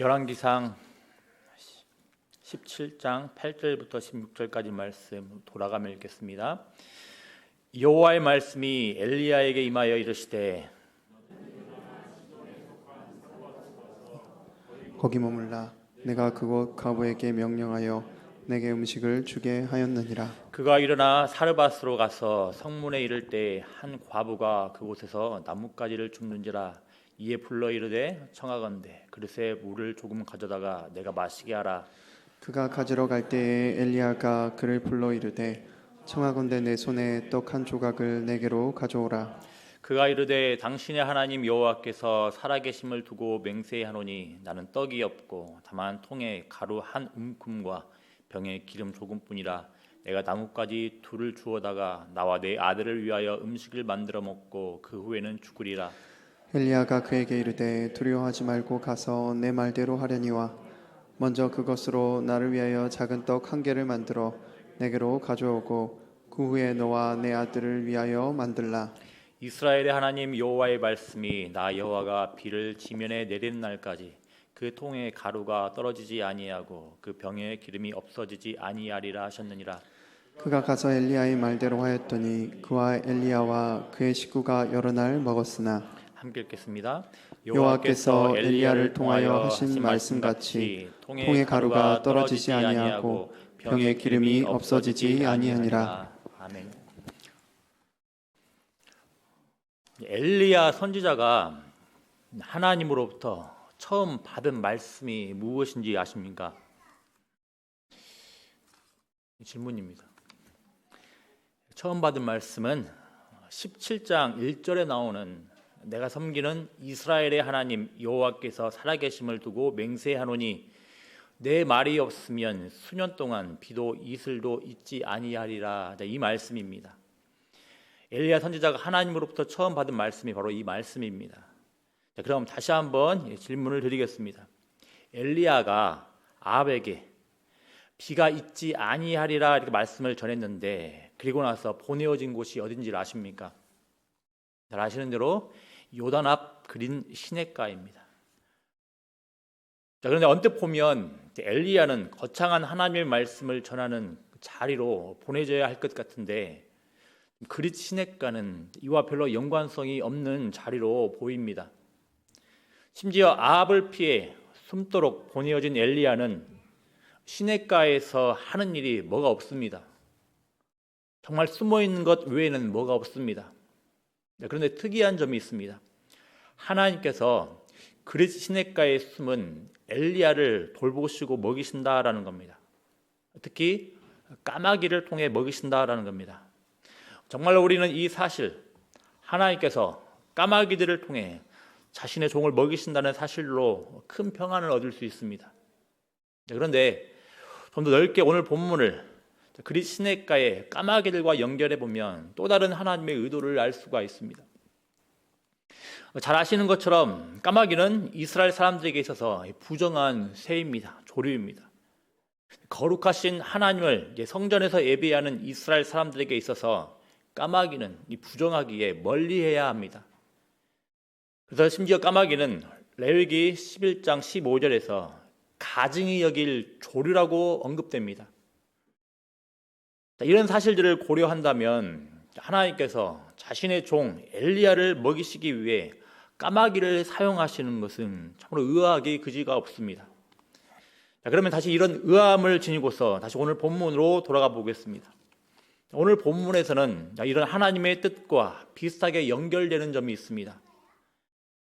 열왕기상 17장 8절부터 16절까지 말씀 돌아가며 읽겠습니다. 여호와의 말씀이 엘리야에게 임하여 이르시되 거기 머물라. 내가 그곳 과부에게 명령하여 내게 음식을 주게 하였느니라. 그가 일어나 사르밧으로 가서 성문에 이를 때 한 과부가 그곳에서 나뭇가지를 줍는지라. 이에 불러 이르되 청하건대 그릇에 물을 조금 가져다가 내가 마시게 하라. 그가 가지러 갈 때에 엘리야가 그를 불러 이르되 청하건대 내 손에 떡 한 조각을 내게로 가져오라. 그가 이르되 당신의 하나님 여호와께서 살아계심을 두고 맹세하노니 나는 떡이 없고 다만 통에 가루 한 움큼과 병에 기름 조금뿐이라. 내가 나뭇가지 둘을 주어다가 나와 내 아들을 위하여 음식을 만들어 먹고 그 후에는 죽으리라. 엘리야가 그에게 이르되 두려워하지 말고 가서 내 말대로 하려니와 먼저 그것으로 나를 위하여 작은 떡 한 개를 만들어 내게로 가져오고 그 후에 너와 내 아들을 위하여 만들라. 이스라엘의 하나님 여호와의 말씀이 나 여호와가 비를 지면에 내리는 날까지 그 통에 가루가 떨어지지 아니하고 그 병에 기름이 없어지지 아니하리라 하셨느니라. 그가 가서 엘리야의 말대로 하였더니 그와 엘리야와 그의 식구가 여러 날 먹었으나 함께 읽겠습니다. 여호와께서 엘리야를 통하여 하신 말씀같이 통에 가루가 떨어지지 아니하고 병에 기름이 없어지지 아니하니라. 아멘. 엘리야 선지자가 하나님으로부터 처음 받은 말씀이 무엇인지 아십니까? 질문입니다. 처음 받은 말씀은 17장 1절에 나오는 내가 섬기는 이스라엘의 하나님 여호와께서 살아계심을 두고 맹세하노니 내 말이 없으면 수년 동안 비도 이슬도 있지 아니하리라. 이 말씀입니다. 엘리야 선지자가 하나님으로부터 처음 받은 말씀이 바로 이 말씀입니다. 자, 그럼 다시 한번 질문을 드리겠습니다. 엘리야가 아합에게 비가 있지 아니하리라 이렇게 말씀을 전했는데 그리고 나서 보내어진 곳이 어딘지 아십니까? 잘 아시는 대로 요단 앞 그린 시냇가입니다. 자, 그런데 언뜻 보면 엘리야는 거창한 하나님의 말씀을 전하는 자리로 보내져야 할 것 같은데 그릿 시냇가는 이와 별로 연관성이 없는 자리로 보입니다. 심지어 아합을 피해 숨도록 보내어진 엘리야는 시냇가에서 하는 일이 뭐가 없습니다. 정말 숨어있는 것 외에는 뭐가 없습니다. 그런데 특이한 점이 있습니다. 하나님께서 그릿 시냇가에 숨은 엘리야를 돌보시고 먹이신다라는 겁니다. 특히 까마귀를 통해 먹이신다라는 겁니다. 정말로 우리는 이 사실, 하나님께서 까마귀들을 통해 자신의 종을 먹이신다는 사실로 큰 평안을 얻을 수 있습니다. 그런데 좀 더 넓게 오늘 본문을 그릿 시냇가의 까마귀들과 연결해 보면 또 다른 하나님의 의도를 알 수가 있습니다. 잘 아시는 것처럼 까마귀는 이스라엘 사람들에게 있어서 부정한 새입니다. 조류입니다. 거룩하신 하나님을 성전에서 예배하는 이스라엘 사람들에게 있어서 까마귀는 부정하기에 멀리해야 합니다. 그래서 심지어 까마귀는 레위기 11장 15절에서 가증히 여길 조류라고 언급됩니다. 이런 사실들을 고려한다면 하나님께서 자신의 종 엘리야를 먹이시기 위해 까마귀를 사용하시는 것은 참으로 의아하기 그지가 없습니다. 그러면 다시 이런 의아함을 지니고서 다시 오늘 본문으로 돌아가 보겠습니다. 오늘 본문에서는 이런 하나님의 뜻과 비슷하게 연결되는 점이 있습니다.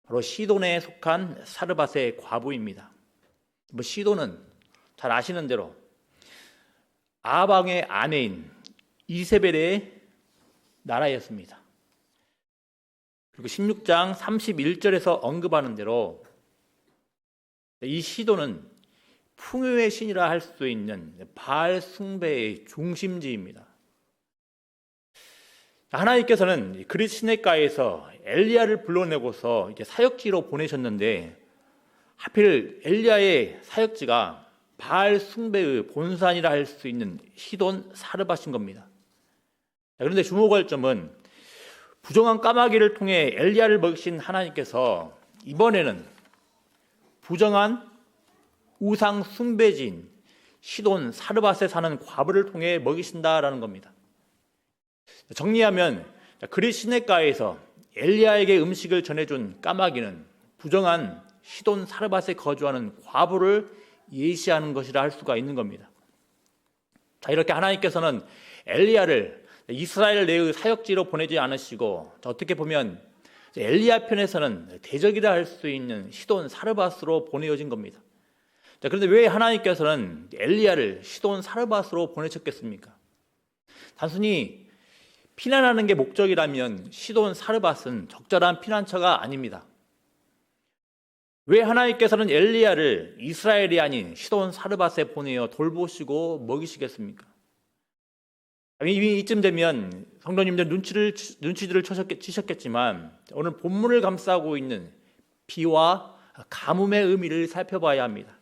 바로 시돈에 속한 사르밧의 과부입니다. 시돈은 잘 아시는 대로 아합 왕의 아내인 이세벨의 나라였습니다. 그리고 16장 31절에서 언급하는 대로 이 시돈은 풍요의 신이라 할 수 있는 바알 숭배의 중심지입니다. 하나님께서는 그릿 시냇가에서 엘리야를 불러내고서 이제 사역지로 보내셨는데 하필 엘리야의 사역지가 바알 숭배의 본산이라 할 수 있는 시돈 사르밧인 겁니다. 그런데 주목할 점은 부정한 까마귀를 통해 엘리야를 먹이신 하나님께서 이번에는 부정한 우상 숭배지인 시돈 사르밧에 사는 과부를 통해 먹이신다라는 겁니다. 정리하면 그리 시냇가에서 엘리야에게 음식을 전해준 까마귀는 부정한 시돈 사르밧에 거주하는 과부를 예시하는 것이라 할 수가 있는 겁니다. 자, 이렇게 하나님께서는 엘리야를 이스라엘 내의 사역지로 보내지 않으시고 어떻게 보면 엘리야 편에서는 대적이라 할 수 있는 시돈 사르밧으로 보내어진 겁니다. 자, 그런데 왜 하나님께서는 엘리야를 시돈 사르밧으로 보내셨겠습니까? 단순히 피난하는 게 목적이라면 시돈 사르밧은 적절한 피난처가 아닙니다. 왜 하나님께서는 엘리야를 이스라엘이 아닌 시돈 사르밧에 보내어 돌보시고 먹이시겠습니까? 이미 이쯤 되면 성도님들 눈치들을 치셨겠지만 오늘 본문을 감싸고 있는 비와 가뭄의 의미를 살펴봐야 합니다.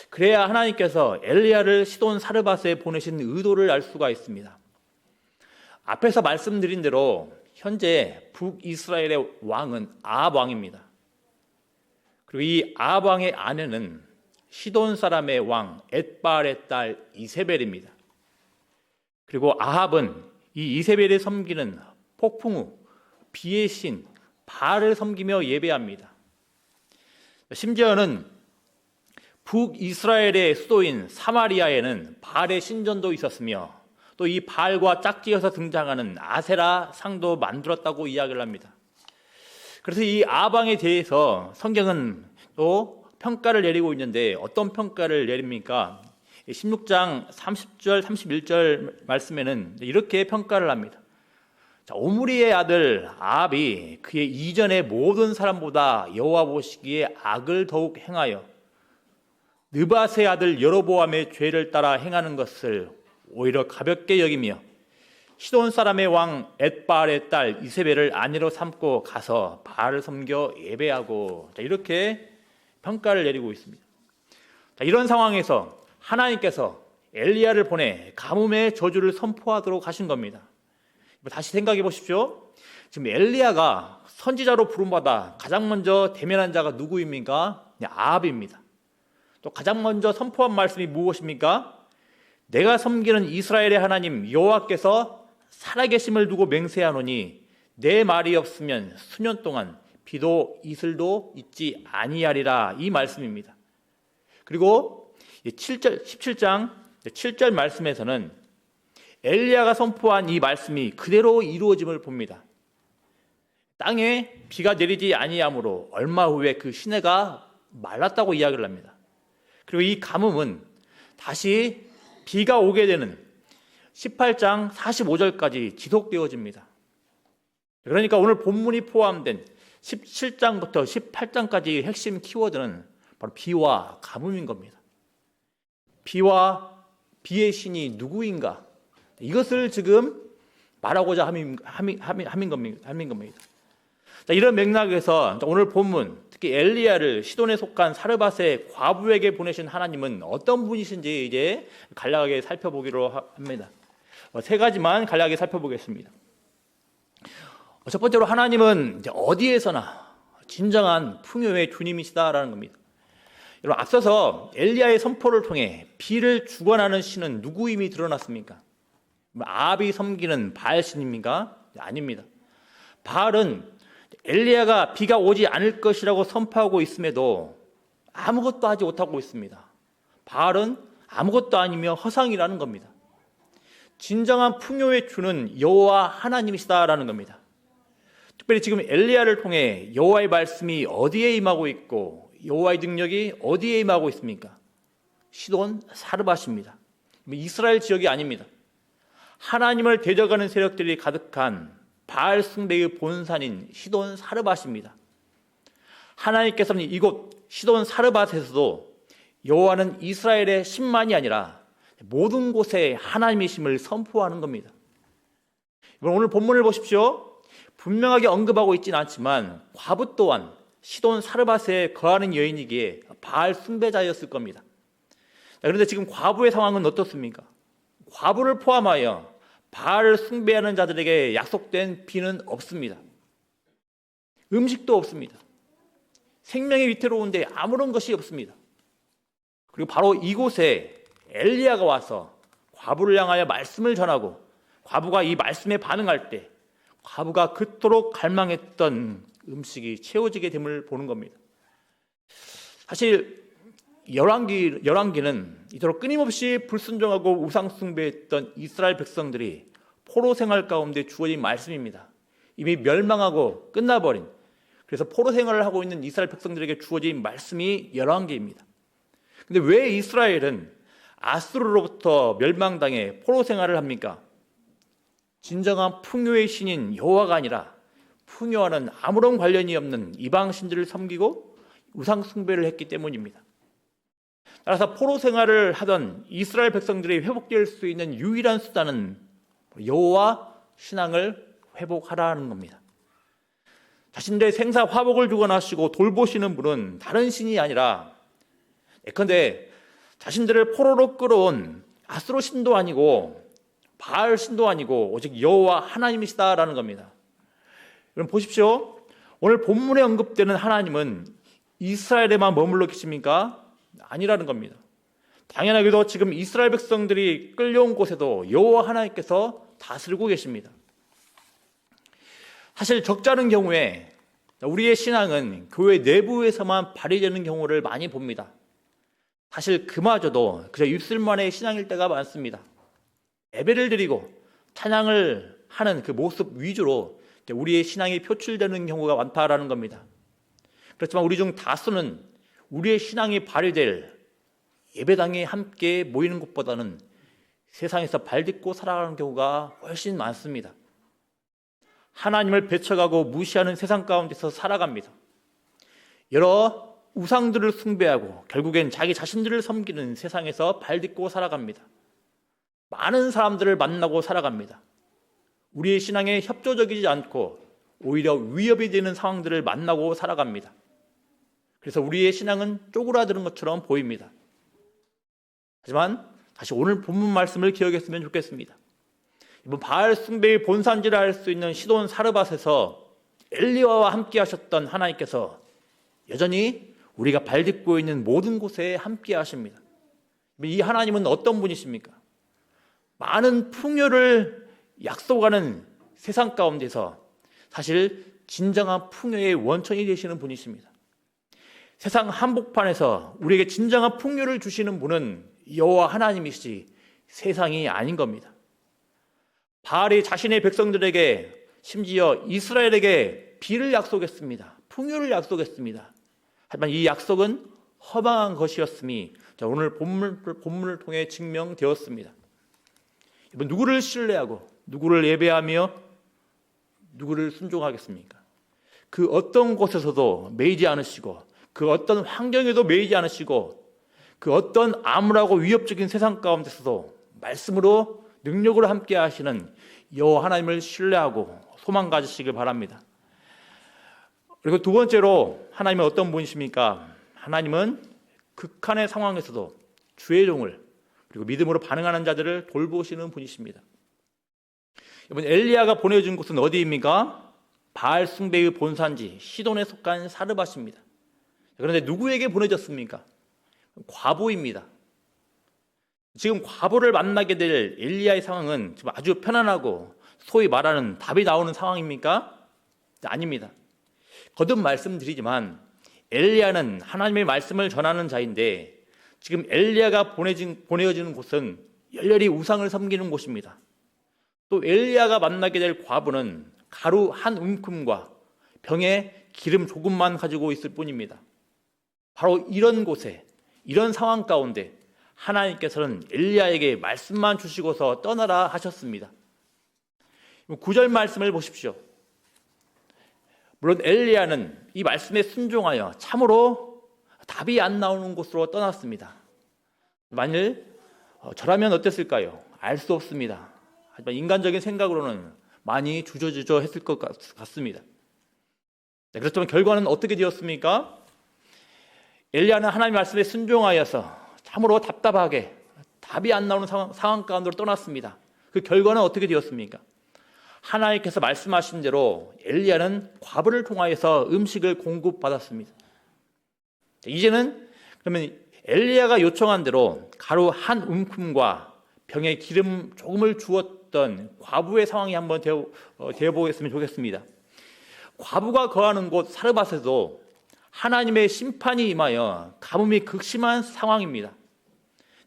그래야 하나님께서 엘리야를 시돈 사르밧에 보내신 의도를 알 수가 있습니다. 앞에서 말씀드린 대로 현재 북이스라엘의 왕은 아합 왕입니다. 그리고 이 아합 왕의 아내는 시돈 사람의 왕 엣바알의 딸 이세벨입니다. 그리고 아합은 이 이세벨이 섬기는 폭풍 후 비의 신 바알을 섬기며 예배합니다. 심지어는 북이스라엘의 수도인 사마리아에는 바알의 신전도 있었으며 또 이 바알과 짝지어서 등장하는 아세라 상도 만들었다고 이야기를 합니다. 그래서 이 아방에 대해서 성경은 또 평가를 내리고 있는데 어떤 평가를 내립니까? 16장 30절 31절 말씀에는 이렇게 평가를 합니다. 자, 오므리의 아들 아합이 그의 이전의 모든 사람보다 여호와 보시기에 악을 더욱 행하여 느밧의 아들 여로보암의 죄를 따라 행하는 것을 오히려 가볍게 여기며 시돈 사람의 왕 엣바알의 딸 이세벨을 아내로 삼고 가서 바알을 섬겨 예배하고, 이렇게 평가를 내리고 있습니다. 이런 상황에서 하나님께서 엘리야를 보내 가뭄의 저주를 선포하도록 하신 겁니다. 다시 생각해 보십시오. 지금 엘리야가 선지자로 부름받아 가장 먼저 대면한 자가 누구입니까? 아합입니다. 또 가장 먼저 선포한 말씀이 무엇입니까? 내가 섬기는 이스라엘의 하나님 여호와께서 살아계심을 두고 맹세하노니 내 말이 없으면 수년 동안 비도 이슬도 있지 아니하리라, 이 말씀입니다. 그리고 17장 7절 말씀에서는 엘리야가 선포한 이 말씀이 그대로 이루어짐을 봅니다. 땅에 비가 내리지 아니하므로 얼마 후에 그 시내가 말랐다고 이야기를 합니다. 그리고 이 가뭄은 다시 비가 오게 되는 18장 45절까지 지속되어집니다. 그러니까 오늘 본문이 포함된 17장부터 18장까지의 핵심 키워드는 바로 비와 가뭄인 겁니다. 비와 비의 신이 누구인가? 이것을 지금 말하고자 함인 겁니다. 자, 이런 맥락에서 오늘 본문, 특히 엘리야를 시돈에 속한 사르밧의 과부에게 보내신 하나님은 어떤 분이신지 이제 간략하게 살펴보기로 합니다. 세 가지만 간략하게 살펴보겠습니다. 첫 번째로 하나님은 이제 어디에서나 진정한 풍요의 주님이시다라는 겁니다. 여러분, 앞서서 엘리야의 선포를 통해 비를 주관하는 신은 누구임이 드러났습니까? 아합이 섬기는 바알 신입니까? 아닙니다. 바알은 엘리야가 비가 오지 않을 것이라고 선포하고 있음에도 아무것도 하지 못하고 있습니다. 바알은 아무것도 아니며 허상이라는 겁니다. 진정한 풍요의 주는 여호와 하나님이시다라는 겁니다. 특별히 지금 엘리야를 통해 여호와의 말씀이 어디에 임하고 있고 여호와의 능력이 어디에 임하고 있습니까? 시돈 사르밧입니다. 이스라엘 지역이 아닙니다. 하나님을 대적하는 세력들이 가득한 바알 숭배의 본산인 시돈 사르밧입니다. 하나님께서는 이곳 시돈 사르밧에서도 여호와는 이스라엘의 신만이 아니라 모든 곳에 하나님이심을 선포하는 겁니다. 오늘 본문을 보십시오. 분명하게 언급하고 있지는 않지만 과부 또한 시돈 사르밧에 거하는 여인이기에 바알 숭배자였을 겁니다. 그런데 지금 과부의 상황은 어떻습니까? 과부를 포함하여 바알을 숭배하는 자들에게 약속된 비는 없습니다. 음식도 없습니다. 생명이 위태로운데 아무런 것이 없습니다. 그리고 바로 이곳에 엘리야가 와서 과부를 향하여 말씀을 전하고 과부가 이 말씀에 반응할 때 과부가 그토록 갈망했던 음식이 채워지게 됨을 보는 겁니다. 사실 열왕기는 이토록 끊임없이 불순종하고 우상 숭배했던 이스라엘 백성들이 포로 생활 가운데 주어진 말씀입니다. 이미 멸망하고 끝나버린, 그래서 포로 생활을 하고 있는 이스라엘 백성들에게 주어진 말씀이 열왕기입니다. 근데 왜 이스라엘은 아수르로부터 멸망당해 포로 생활을 합니까? 진정한 풍요의 신인 여호와가 아니라 풍요와는 아무런 관련이 없는 이방 신들을 섬기고 우상 숭배를 했기 때문입니다. 따라서 포로 생활을 하던 이스라엘 백성들이 회복될 수 있는 유일한 수단은 여호와 신앙을 회복하라는 겁니다. 자신들의 생사 화복을 주관하시고 돌보시는 분은 다른 신이 아니라 예컨대 자신들을 포로로 끌어온 아수르 신도 아니고 바알 신도 아니고 오직 여호와 하나님이시다라는 겁니다. 여러분 보십시오. 오늘 본문에 언급되는 하나님은 이스라엘에만 머물러 계십니까? 아니라는 겁니다. 당연하게도 지금 이스라엘 백성들이 끌려온 곳에도 여호와 하나님께서 다스리고 계십니다. 사실 적잖은 경우에 우리의 신앙은 교회 내부에서만 발휘되는 경우를 많이 봅니다. 사실 그마저도 그저 입술만의 신앙일 때가 많습니다. 예배를 드리고 찬양을 하는 그 모습 위주로 우리의 신앙이 표출되는 경우가 많다라는 겁니다. 그렇지만 우리 중 다수는 우리의 신앙이 발휘될 예배당에 함께 모이는 것보다는 세상에서 발딛고 살아가는 경우가 훨씬 많습니다. 하나님을 배척하고 무시하는 세상 가운데서 살아갑니다. 여러 우상들을 숭배하고 결국엔 자기 자신들을 섬기는 세상에서 발딛고 살아갑니다. 많은 사람들을 만나고 살아갑니다. 우리의 신앙에 협조적이지 않고 오히려 위협이 되는 상황들을 만나고 살아갑니다. 그래서 우리의 신앙은 쪼그라드는 것처럼 보입니다. 하지만 다시 오늘 본문 말씀을 기억했으면 좋겠습니다. 이번 바알 숭배의 본산지라 할 수 있는 시돈 사르밧에서 엘리야와 함께 하셨던 하나님께서 여전히 우리가 발딛고 있는 모든 곳에 함께 하십니다. 이 하나님은 어떤 분이십니까? 많은 풍요를 약속하는 세상 가운데서 사실 진정한 풍요의 원천이 되시는 분이십니다. 세상 한복판에서 우리에게 진정한 풍요를 주시는 분은 여호와 하나님이시지 세상이 아닌 겁니다. 바알이 자신의 백성들에게 심지어 이스라엘에게 비를 약속했습니다. 풍요를 약속했습니다. 하지만 이 약속은 허망한 것이었음이 오늘 본문을 통해 증명되었습니다. 누구를 신뢰하고 누구를 예배하며 누구를 순종하겠습니까? 그 어떤 곳에서도 매이지 않으시고 그 어떤 환경에도 매이지 않으시고 그 어떤 암울하고 위협적인 세상 가운데서도 말씀으로 능력으로 함께 하시는 여호와 하나님을 신뢰하고 소망 가지시길 바랍니다. 그리고 두 번째로 하나님은 어떤 분이십니까? 하나님은 극한의 상황에서도 주의 종을 그리고 믿음으로 반응하는 자들을 돌보시는 분이십니다. 이번 엘리야가 보내준 곳은 어디입니까? 바알 숭배의 본산지 시돈에 속한 사르밧입니다. 그런데 누구에게 보내졌습니까? 과부입니다. 지금 과부를 만나게 될 엘리야의 상황은 지금 아주 편안하고 소위 말하는 답이 나오는 상황입니까? 아닙니다. 거듭 말씀드리지만 엘리야는 하나님의 말씀을 전하는 자인데 지금 엘리야가 보내어지는 곳은 열렬히 우상을 섬기는 곳입니다. 또 엘리야가 만나게 될 과부는 가루 한 움큼과 병에 기름 조금만 가지고 있을 뿐입니다. 바로 이런 곳에 이런 상황 가운데 하나님께서는 엘리야에게 말씀만 주시고서 떠나라 하셨습니다. 9절 말씀을 보십시오. 물론 엘리야는 이 말씀에 순종하여 참으로 답이 안 나오는 곳으로 떠났습니다. 만일 저라면 어땠을까요? 알 수 없습니다. 하지만 인간적인 생각으로는 많이 주저주저 했을 것 같습니다. 그렇지만 결과는 어떻게 되었습니까? 엘리야는 하나님의 말씀에 순종하여서 참으로 답답하게 답이 안 나오는 상황 가운데로 떠났습니다. 그 결과는 어떻게 되었습니까? 하나님께서 말씀하신 대로 엘리야는 과부를 통하여서 음식을 공급받았습니다. 이제는 그러면 엘리야가 요청한 대로 가루 한 움큼과 병에 기름 조금을 주었던 과부의 상황이 한번 되어보겠으면 좋겠습니다. 과부가 거하는 곳 사르밧에도 하나님의 심판이 임하여 가뭄이 극심한 상황입니다.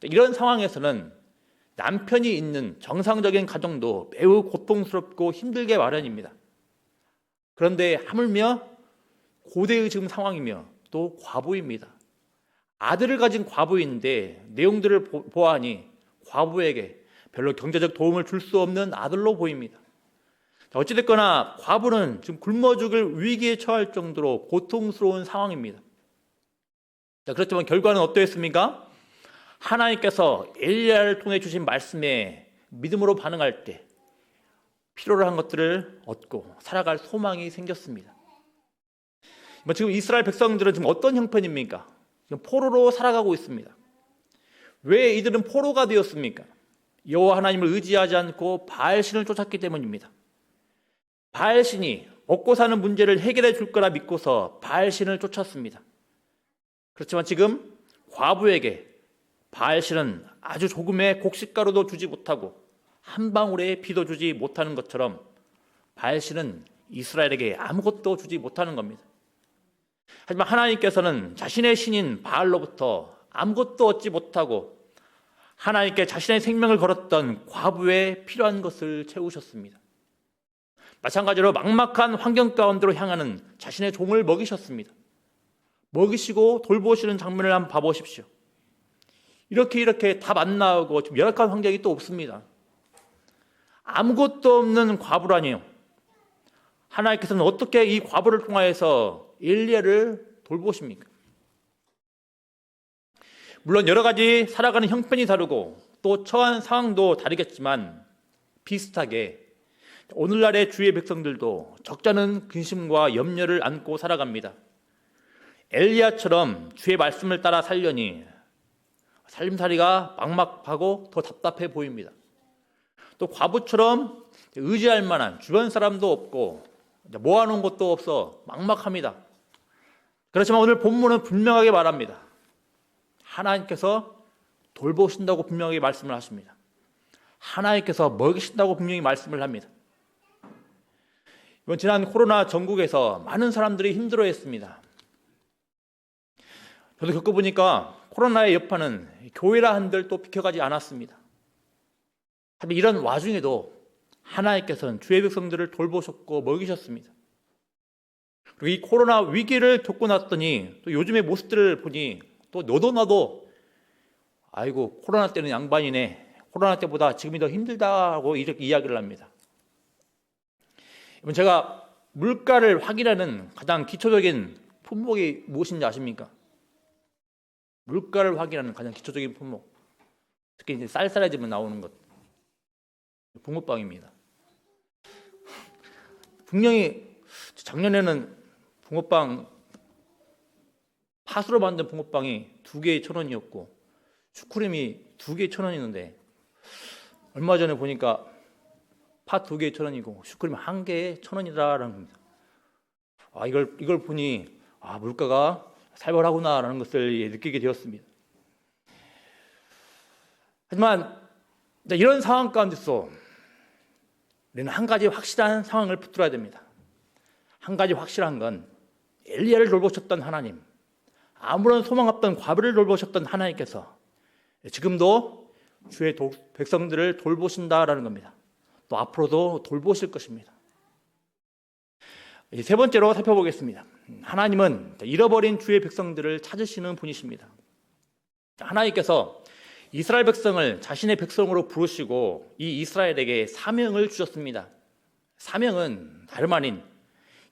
이런 상황에서는 남편이 있는 정상적인 가정도 매우 고통스럽고 힘들게 마련입니다. 그런데 하물며 고대의 지금 상황이며 또 과부입니다. 아들을 가진 과부인데 내용들을 보아하니 과부에게 별로 경제적 도움을 줄 수 없는 아들로 보입니다. 어찌됐거나 과부는 지금 굶어 죽을 위기에 처할 정도로 고통스러운 상황입니다. 그렇지만 결과는 어떠했습니까? 하나님께서 엘리야를 통해 주신 말씀에 믿음으로 반응할 때 필요로 한 것들을 얻고 살아갈 소망이 생겼습니다. 지금 이스라엘 백성들은 지금 어떤 형편입니까? 지금 포로로 살아가고 있습니다. 왜 이들은 포로가 되었습니까? 여호와 하나님을 의지하지 않고 바알신을 쫓았기 때문입니다. 바알신이 먹고 사는 문제를 해결해 줄 거라 믿고서 바알신을 쫓았습니다. 그렇지만 지금 과부에게 바알신은 아주 조금의 곡식가루도 주지 못하고 한 방울의 비도 주지 못하는 것처럼 바알신은 이스라엘에게 아무것도 주지 못하는 겁니다. 하지만 하나님께서는 자신의 신인 바알로부터 아무것도 얻지 못하고 하나님께 자신의 생명을 걸었던 과부에 필요한 것을 채우셨습니다. 마찬가지로 막막한 환경 가운데로 향하는 자신의 종을 먹이셨습니다. 먹이시고 돌보시는 장면을 한번 봐보십시오. 이렇게 답 안 나오고 좀 열악한 환경이 또 없습니다. 아무것도 없는 과부라니요. 하나님께서는 어떻게 이 과부를 통하여서 엘리야를 돌보십니까? 물론 여러 가지 살아가는 형편이 다르고 또 처한 상황도 다르겠지만 비슷하게 오늘날의 주의 백성들도 적잖은 근심과 염려를 안고 살아갑니다. 엘리야처럼 주의 말씀을 따라 살려니 살림살이가 막막하고 더 답답해 보입니다. 또 과부처럼 의지할 만한 주변 사람도 없고 모아놓은 것도 없어 막막합니다. 그렇지만 오늘 본문은 분명하게 말합니다. 하나님께서 돌보신다고 분명하게 말씀을 하십니다. 하나님께서 먹이신다고 분명히 말씀을 합니다. 이번 지난 코로나 전국에서 많은 사람들이 힘들어했습니다. 저도 겪어보니까 코로나의 여파는 교회라 한들 또 비켜가지 않았습니다. 하지만 이런 와중에도 하나님께서는 주의 백성들을 돌보셨고 먹이셨습니다. 그리고 이 코로나 위기를 겪고 났더니 또 요즘의 모습들을 보니 또 너도 나도 아이고 코로나 때는 양반이네, 코로나 때보다 지금이 더 힘들다고 이렇게 이야기를 합니다. 제가 물가를 확인하는 가장 기초적인 품목이 무엇인지 아십니까? 물가를 확인하는 가장 기초적인 품목, 특히 이제 쌀쌀해지면 나오는 것, 붕어빵입니다. 분명히 작년에는 붕어빵, 팥으로 만든 붕어빵이 2개에 1,000원이었고 슈크림이 2개에 1,000원이었는데 얼마 전에 보니까 팥 2개에 1,000원이고 슈크림 1개에 1,000원이라는 겁니다. 이걸 보니 물가가 살벌하구나라는 것을 느끼게 되었습니다. 하지만 이런 상황 가운데서 우리는 한 가지 확실한 상황을 붙들어야 됩니다. 한 가지 확실한 건 엘리야를 돌보셨던 하나님, 아무런 소망 없던 과부를 돌보셨던 하나님께서 지금도 주의 백성들을 돌보신다라는 겁니다. 또 앞으로도 돌보실 것입니다. 세 번째로 살펴보겠습니다. 하나님은 잃어버린 주의 백성들을 찾으시는 분이십니다. 하나님께서 이스라엘 백성을 자신의 백성으로 부르시고 이 이스라엘에게 사명을 주셨습니다. 사명은 다름 아닌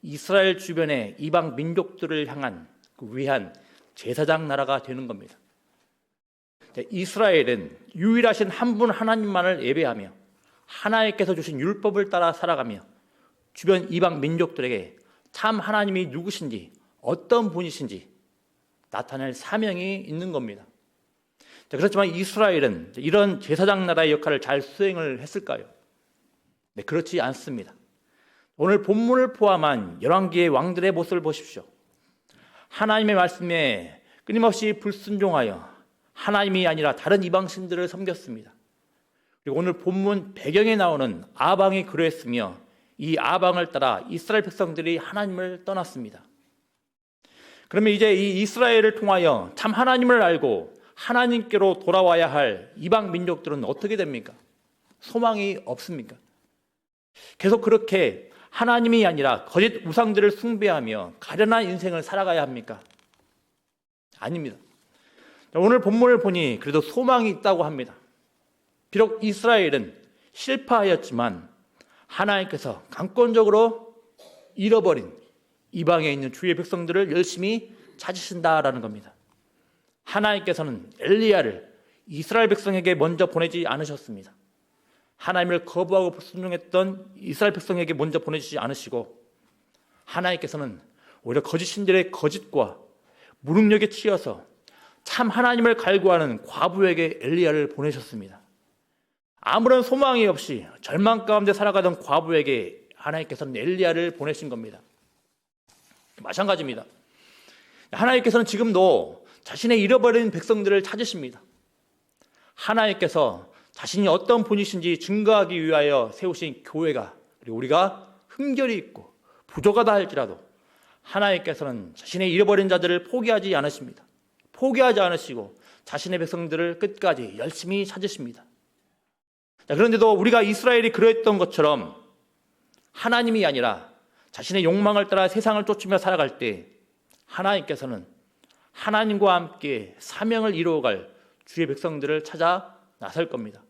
이스라엘 주변의 이방 민족들을 향한 위한 제사장 나라가 되는 겁니다. 이스라엘은 유일하신 한 분 하나님만을 예배하며 하나님께서 주신 율법을 따라 살아가며 주변 이방 민족들에게 참 하나님이 누구신지 어떤 분이신지 나타낼 사명이 있는 겁니다. 그렇지만 이스라엘은 이런 제사장 나라의 역할을 잘 수행을 했을까요? 네, 그렇지 않습니다. 오늘 본문을 포함한 열왕기의 왕들의 모습을 보십시오. 하나님의 말씀에 끊임없이 불순종하여 하나님이 아니라 다른 이방신들을 섬겼습니다. 그리고 오늘 본문 배경에 나오는 아방이 그러했으며 이 아방을 따라 이스라엘 백성들이 하나님을 떠났습니다. 그러면 이제 이 이스라엘을 통하여 참 하나님을 알고 하나님께로 돌아와야 할 이방 민족들은 어떻게 됩니까? 소망이 없습니까? 계속 그렇게 하나님이 아니라 거짓 우상들을 숭배하며 가련한 인생을 살아가야 합니까? 아닙니다. 오늘 본문을 보니 그래도 소망이 있다고 합니다. 비록 이스라엘은 실패하였지만 하나님께서 강권적으로 잃어버린 이방에 있는 주의 백성들을 열심히 찾으신다라는 겁니다. 하나님께서는 엘리야를 이스라엘 백성에게 먼저 보내지 않으셨습니다. 하나님을 거부하고 불순종했던 이스라엘 백성에게 먼저 보내주지 않으시고 하나님께서는 오히려 거짓 신들의 거짓과 무능력에 치여서 참 하나님을 갈구하는 과부에게 엘리야를 보내셨습니다. 아무런 소망이 없이 절망 가운데 살아가던 과부에게 하나님께서는 엘리야를 보내신 겁니다. 마찬가지입니다. 하나님께서는 지금도 자신의 잃어버린 백성들을 찾으십니다. 하나님께서 자신이 어떤 분이신지 증거하기 위하여 세우신 교회가, 그리고 우리가 흠결이 있고 부족하다 할지라도 하나님께서는 자신의 잃어버린 자들을 포기하지 않으십니다. 포기하지 않으시고 자신의 백성들을 끝까지 열심히 찾으십니다. 그런데도 우리가 이스라엘이 그랬던 것처럼 하나님이 아니라 자신의 욕망을 따라 세상을 쫓으며 살아갈 때 하나님께서는 하나님과 함께 사명을 이루어갈 주의 백성들을 찾아 나설 겁니다.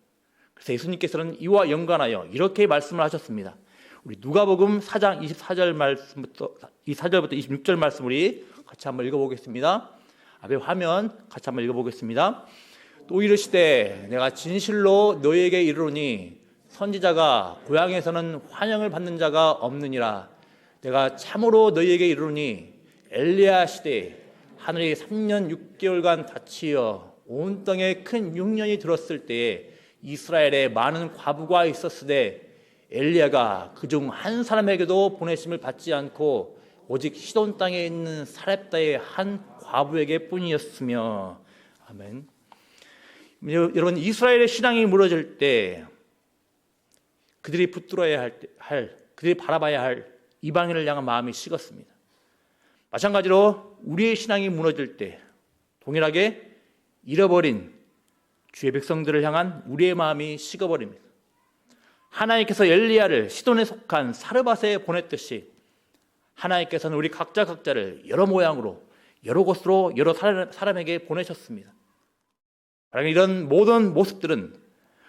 그래서 예수님께서는 이와 연관하여 이렇게 말씀을 하셨습니다. 우리 누가복음 4장 24절 말씀부터 24절부터 26절 말씀 우리 같이 한번 읽어보겠습니다. 앞에 화면 같이 한번 읽어보겠습니다. 또 이르시되 내가 진실로 너희에게 이르노니 선지자가 고향에서는 환영을 받는 자가 없느니라. 내가 참으로 너희에게 이르노니 엘리야 시대에 하늘이 3년 6개월간 닫히어 온 땅에 큰 흉년이 들었을 때에 이스라엘에 많은 과부가 있었으되 엘리야가 그중 한 사람에게도 보내심을 받지 않고 오직 시돈 땅에 있는 사렙다의 한 과부에게 뿐이었으며. 아멘. 여러분, 이스라엘의 신앙이 무너질 때 그들이 붙들어야 할 그들이 바라봐야 할 이방인을 향한 마음이 식었습니다. 마찬가지로 우리의 신앙이 무너질 때 동일하게 잃어버린 주의 백성들을 향한 우리의 마음이 식어버립니다. 하나님께서 엘리야를 시돈에 속한 사르밧에 보냈듯이 하나님께서는 우리 각자를 여러 모양으로 여러 곳으로 여러 사람에게 보내셨습니다. 이런 모든 모습들은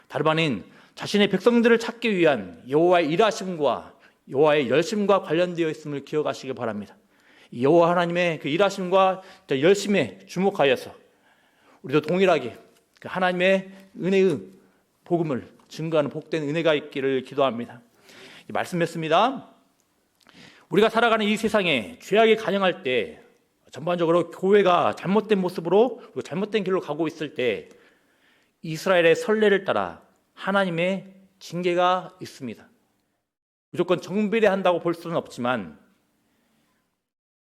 다름 아닌 자신의 백성들을 찾기 위한 여호와의 일하심과 여호와의 열심과 관련되어 있음을 기억하시기 바랍니다. 여호와 하나님의 그 일하심과 열심에 주목하여서 우리도 동일하게 그 하나님의 은혜의 복음을 증거하는 복된 은혜가 있기를 기도합니다. 말씀했습니다. 우리가 살아가는 이 세상에 죄악이 간영할 때 전반적으로 교회가 잘못된 모습으로 그리고 잘못된 길로 가고 있을 때 이스라엘의 선례를 따라 하나님의 징계가 있습니다. 무조건 정비례한다고 볼 수는 없지만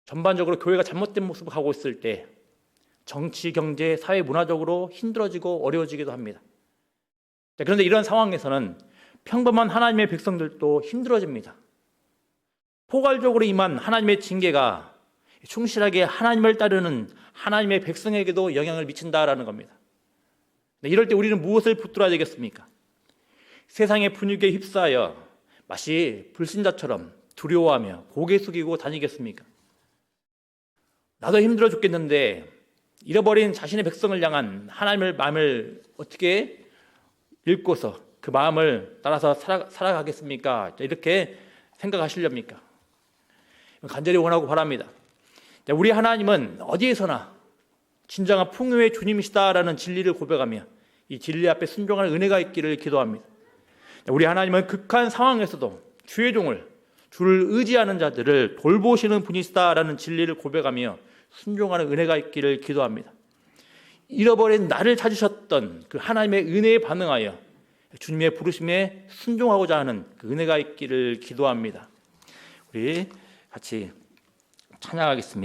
전반적으로 교회가 잘못된 모습을 가고 있을 때 정치, 경제, 사회, 문화적으로 힘들어지고 어려워지기도 합니다. 그런데 이런 상황에서는 평범한 하나님의 백성들도 힘들어집니다. 포괄적으로 임한 하나님의 징계가 충실하게 하나님을 따르는 하나님의 백성에게도 영향을 미친다라는 겁니다. 이럴 때 우리는 무엇을 붙들어야 되겠습니까? 세상의 분위기에 휩싸여 마치 불신자처럼 두려워하며 고개 숙이고 다니겠습니까? 나도 힘들어 죽겠는데 잃어버린 자신의 백성을 향한 하나님의 마음을 어떻게 읽고서 그 마음을 따라서 살아가겠습니까? 이렇게 생각하시렵니까? 간절히 원하고 바랍니다. 우리 하나님은 어디에서나 진정한 풍요의 주님이시다라는 진리를 고백하며 이 진리 앞에 순종하는 은혜가 있기를 기도합니다. 우리 하나님은 극한 상황에서도 주의 종을 주를 의지하는 자들을 돌보시는 분이시다라는 진리를 고백하며 순종하는 은혜가 있기를 기도합니다. 잃어버린 나를 찾으셨던 그 하나님의 은혜에 반응하여 주님의 부르심에 순종하고자 하는 그 은혜가 있기를 기도합니다. 우리 같이 찬양하겠습니다.